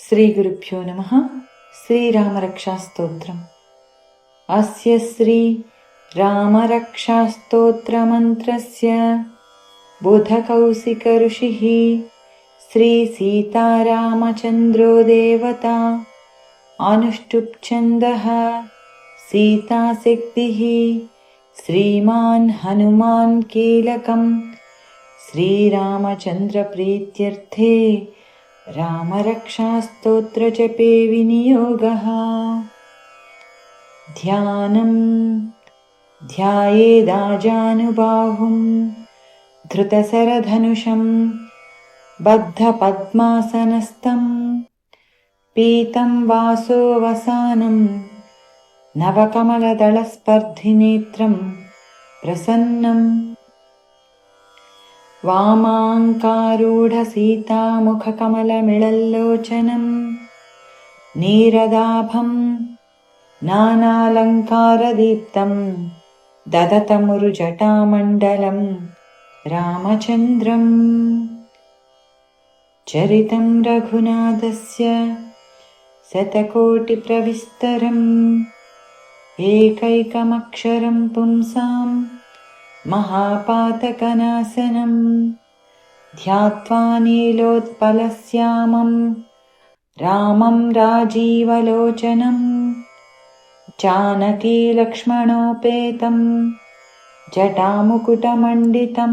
श्रीगुरुभ्यो नमः। श्रीरामरक्षास्तोत्रम्। अस्य श्रीरामरक्षास्तोत्रमन्त्रस्य बुधकौशिकऋषिः श्रीसीतारामचन्द्रो देवता। अनुष्टुप्छन्दः सीताशक्तिः श्रीमान् हनुमान् कीलकम्। श्रीरामचन्द्रप्रीत्यर्थे रामरक्षास्तोत्रजपे विनियोगः। ध्यानम् ध्यायेदाजानुबाहुं धृतशरधनुषं बद्धपद्मासनस्थं पीतं वासोऽवसानं नवकमलदलस्पर्धिनेत्रं प्रसन्नम्। वामाङ्कारूढसीतामुखकमलमिळल्लोचनं नीरदाभं नानालङ्कारदीप्तं ददतमुरुजटामण्डलं रामचन्द्रम्। चरितं रघुनाथस्य शतकोटिप्रविस्तरम् एकैकमक्षरं पुंसां महापातकनाशनं ध्यात्वा नीलोत्पलश्यामं रामं राजीवलोचनं जानकीलक्ष्मणोपेतं जटामुकुटमण्डितं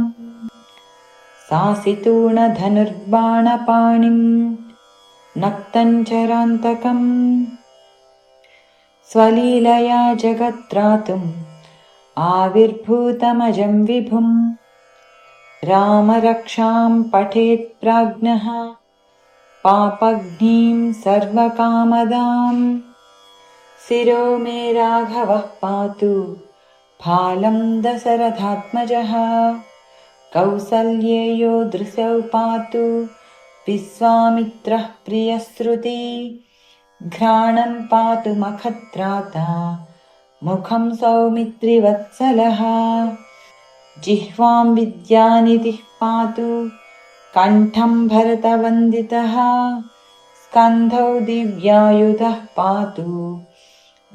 सासितूणधनुर्बाणपाणिं नक्तञ्चरान्तकं स्वलीलया जगत्त्रातुम् आविर्भूतमजं विभुं रामरक्षां पठेत् प्राज्ञः पापघ्नीं सर्वकामदां। शिरो मे राघवः पातु फालं दशरथात्मजः कौसल्येयो दृशौ पातु विश्वामित्रः प्रियश्रुती घ्राणं पातु मखत्राता मुखं सौमित्रिवत्सलः जिह्वां विद्यानिधिः पातु कण्ठं भरतवन्दितः स्कन्धौ दिव्यायुधः पातु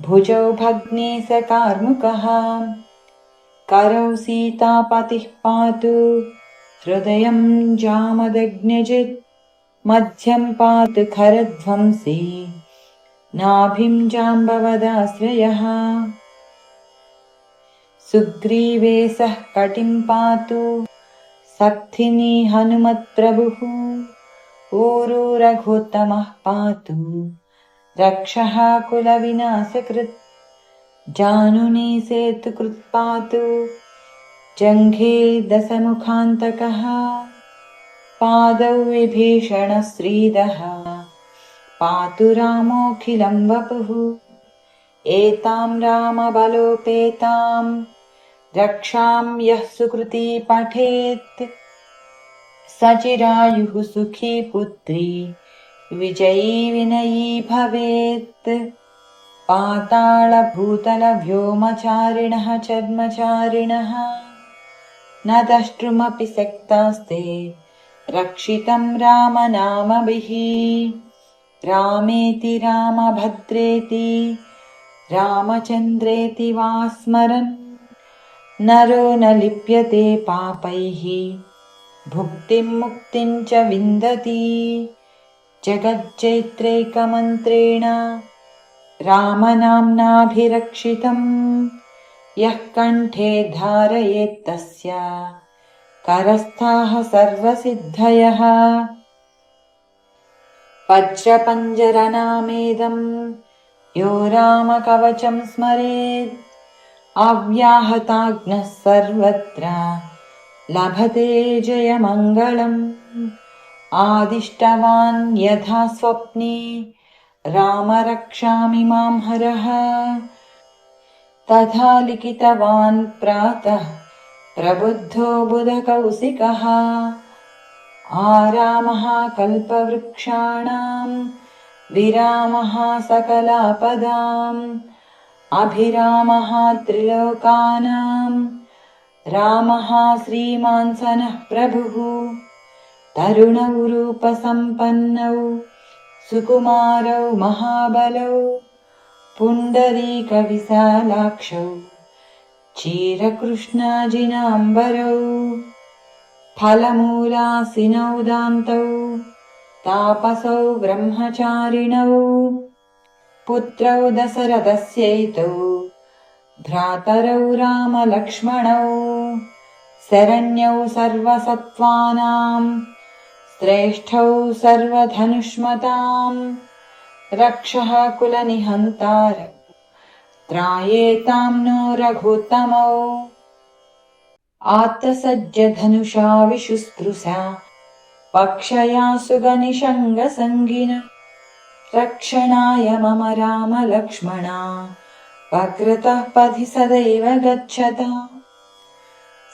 भुजौ भग्नेशकार्मुकः करौ सीतापतिः पातु हृदयं जामदग्न्यजित् मध्यं पातु खरध्वंसी नाभिं जाम्बवदाश्रयः सुग्रीवेशः कटिं पातु सक्थिनी हनुमत्प्रभुः ऊरू रघुत्तमः पातु रक्षः कुलविनाशकृत् जानुनी सेतुकृत् पातु जङ्घे दशमुखान्तकः पादौ विभीषणश्रीदः पातु रामोऽखिलं वपुः एतां रामबलोपेतां रक्षां यः सुकृती पठेत् सचिरायुः सुखी पुत्री विजयी विनयी भवेत्। पातालभूतलव्योमचारिणः चर्मचारिणः न द्रष्टुमपि शक्तास्ते रक्षितं रामनामभिः। रामेति रामभद्रेति रामचन्द्रेति वा स्मरन् नरो न लिप्यते पापैः भुक्तिं मुक्तिं च विन्दति। जगज्जैत्रैकमन्त्रेण रामनाम्नाभिरक्षितं यः कण्ठे धारयेत्तस्य करस्थाः सर्वसिद्धयः। वज्रपञ्जरनामेदं यो रामकवचं स्मरेत् अव्याहताग्नः सर्वत्र लभते जयमङ्गलम्। आदिष्टवान् यथा स्वप्ने रामरक्षामिमां हरः तथा लिखितवान् प्रातः प्रबुद्धो बुधकौशिकः। आरामः कल्पवृक्षाणां विरामः सकलापदाम् अभिरामः त्रिलोकानां रामः श्रीमान् सनः प्रभुः। तरुणौ रूपसम्पन्नौ सुकुमारौ महाबलौ पुण्डरीकविशालाक्षौ क्षीरकृष्णाजिनाम्बरौ फलमूलासिनौ दान्तौ तापसौ ब्रह्मचारिणौ पुत्रौ दशरथस्यैतौ भ्रातरौ रामलक्ष्मणौ शरण्यौ सर्वसत्त्वानां श्रेष्ठौ सर्वधनुष्मतां रक्षः कुलनिहन्तारौ त्रायेतां नो रघुत्तमौ आत्तसज्जधनुषा विशुस्पृशा पक्षया सुगनिषङ्गसङ्गिन रक्षणाय मम रामलक्ष्मणा वक्रतः पथि सदैव गच्छता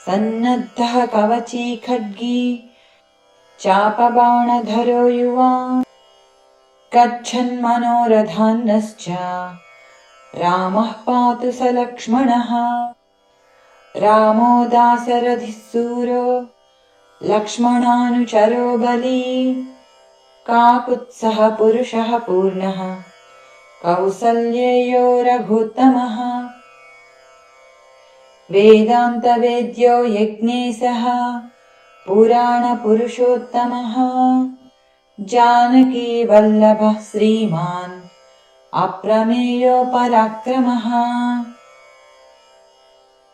सन्नद्धः कवची खड्गी चापबाणधरो युवा गच्छन्मनोरथान्नश्च रामः पातु स लक्ष्मणः रामो दाशरथिः शूरो लक्ष्मणानुचरो बली काकुत्सः पुरुषः पूर्णः कौसल्येयो रघुत्तमः वेदान्तवेद्यो यज्ञेशः पुराणपुरुषोत्तमः जानकी वल्लभः श्रीमान् अप्रमेयो पराक्रमः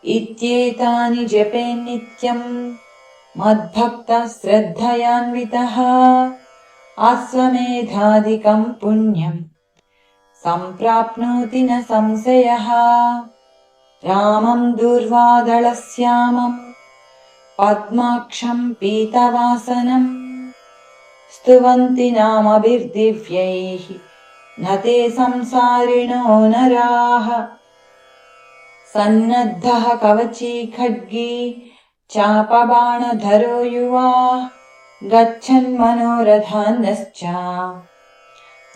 इत्येतानि जपेन्नित्यं मद्भक्तः श्रद्धयान्वितः अश्वमेधादिकं पुण्यं सम्प्राप्नोति न संशयः रामं दूर्वादलश्यामं पद्माक्षं पीतवासनं स्तुवन्ति नामभिर्दिव्यैः न ते संसारिणो नराः सन्नद्धः कवची खड्गी चापबाणधरो युवा गच्छन्मनोरथान्नश्च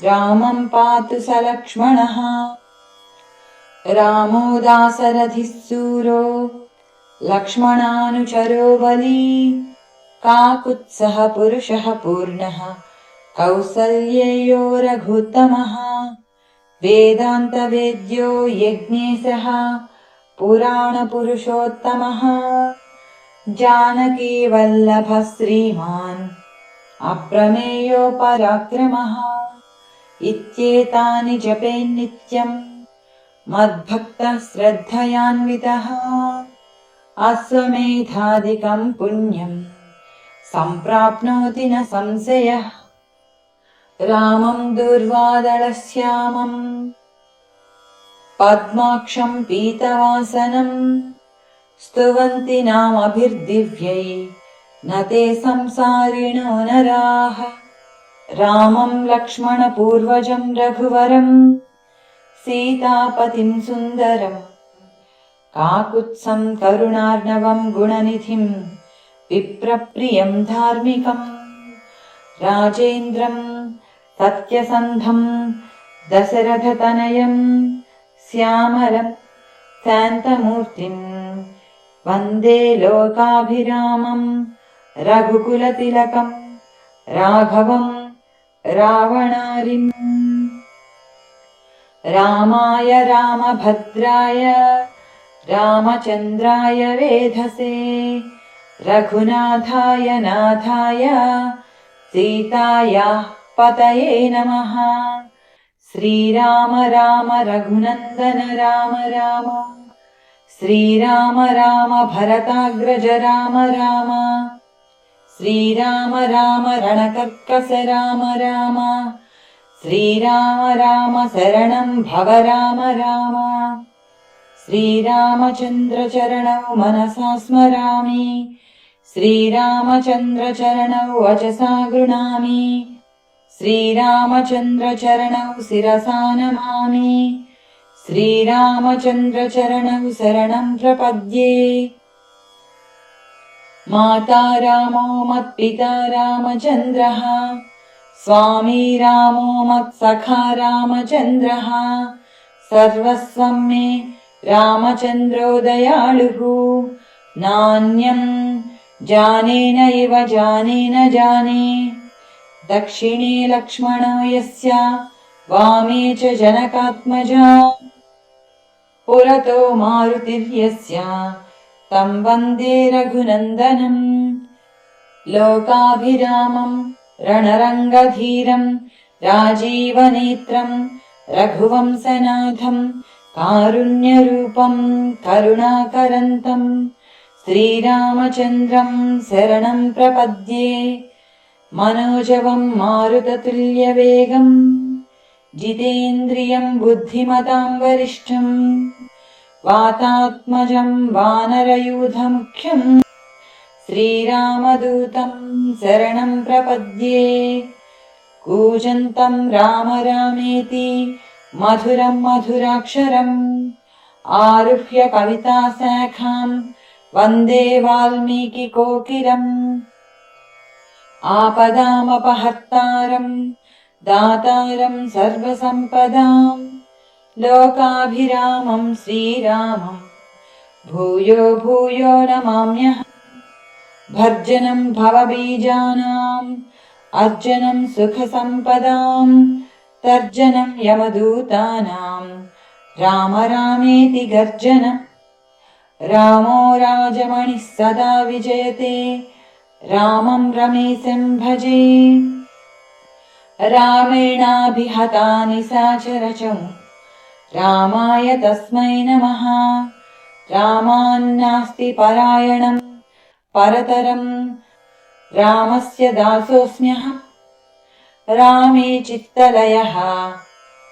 रामं पातु स लक्ष्मणः रामो दाशरथिः शूरो लक्ष्मणानुचरो बली काकुत्सः पुरुषः पूर्णः कौसल्येयो रघुत्तमः वेदान्तवेद्यो यज्ञेशः पुराणपुरुषोत्तमः जानकी वल्लभः श्रीमान् अप्रमेयो पराक्रमः इत्येतानि जपेन्नित्यं मद्भक्तः श्रद्धयान्वितः अश्वमेधादिकं पुण्यं सम्प्राप्नोति न संशयः रामं दूर्वादलश्यामं पद्माक्षं पीतवासनं स्तुवन्ति नामभिर्दिव्यै न ते संसारिणो नराः रामं लक्ष्मणपूर्वजं रघुवरं सीतापतिं सुन्दरं काकुत्सं करुणार्णवं गुणनिधिं विप्रप्रियं धार्मिकं राजेन्द्रं सत्यसन्धं दशरथतनयं श्यामलं शान्तमूर्तिं वन्दे लोकाभिरामं रघुकुलतिलकं राघवं रावणारिम् रामाय रामभद्राय रामचन्द्राय वेधसे रघुनाथाय नाथाय सीतायाः पतये नमः श्रीराम राम रघुनन्दन राम राम श्रीराम राम भरताग्रज राम राम श्रीराम राम रणकर्कश राम राम श्रीराम राम शरणं भव राम राम श्रीरामचन्द्रचरणौ मनसा स्मरामि श्रीरामचन्द्रचरणौ वचसा गृह्णामि श्रीरामचन्द्रचरणौ शिरसा नमामि श्रीरामचन्द्रचरणौ शरणं प्रपद्ये माता रामो मत्पिता रामचन्द्रः स्वामी रामो मत्सखा रामचन्द्रः सर्वस्वं मे रामचन्द्रो दयालुः नान्यं जाने नैव जाने न जाने दक्षिणे लक्ष्मणो यस्य वामे च जनकात्मजा पुरतो मारुतिर्यस्य तं वन्दे रघुनन्दनम् लोकाभिरामं रणरङ्गधीरं राजीवनेत्रं रघुवंशनाथं कारुण्यरूपं करुणाकरन्तं श्रीरामचन्द्रं शरणं प्रपद्ये मनोजवं मारुततुल्यवेगं जितेन्द्रियं बुद्धिमतां वरिष्ठं वातात्मजं वानरयूथमुख्यं श्रीरामदूतं शरणं प्रपद्ये कूजन्तं राम रामेति मधुरं मधुराक्षरम् आरुह्य कविताशाखां वन्दे वाल्मीकिकोकिलम् आपदामपहर्तारं दातारं सर्वसम्पदां लोकाभिरामं श्रीरामं भूयो भूयो नमाम्यहम् भर्जनं भवबीजानाम् अर्जनं सुखसम्पदां तर्जनं यमदूतानां राम रामेति गर्जनम् रामो राजमणिः सदा विजयते रामं रमेशं भजे रामेणाभिहता निशाचरचमु रामाय तस्मै नमः रामान्नास्ति परायणं परतरं रामस्य दासोऽस्म्यहम् रामे चित्तलयः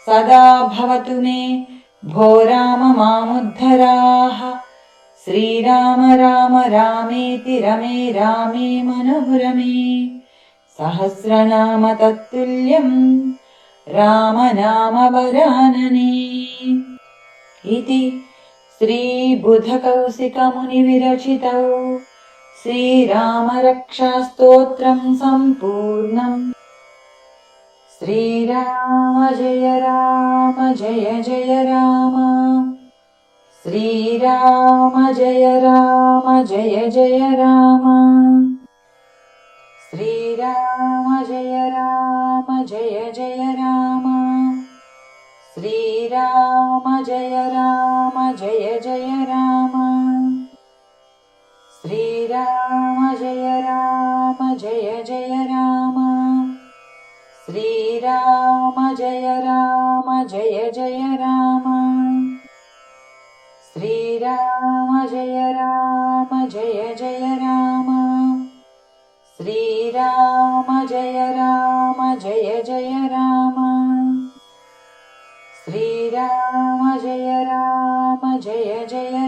सदा भवतु मे भो राम मामुद्धराः श्रीराम राम रामेति रमे रामे मनोरमे सहस्रनाम तत्तुल्यं रामनाम वरानने इति श्रीबुधकौशिकमुनिविरचितौ श्रीरामरक्षास्तोत्रं सम्पूर्णम् श्रीराम जय जय राम श्रीराम जय जय राम श्रीराम जय जय राम श्रीराम जय जय राम श्रीराम जय जय राम श्रीराम जय जय राम श्रीराम जय जय राम श्रीराम जय जय राम श्रीराम जय जय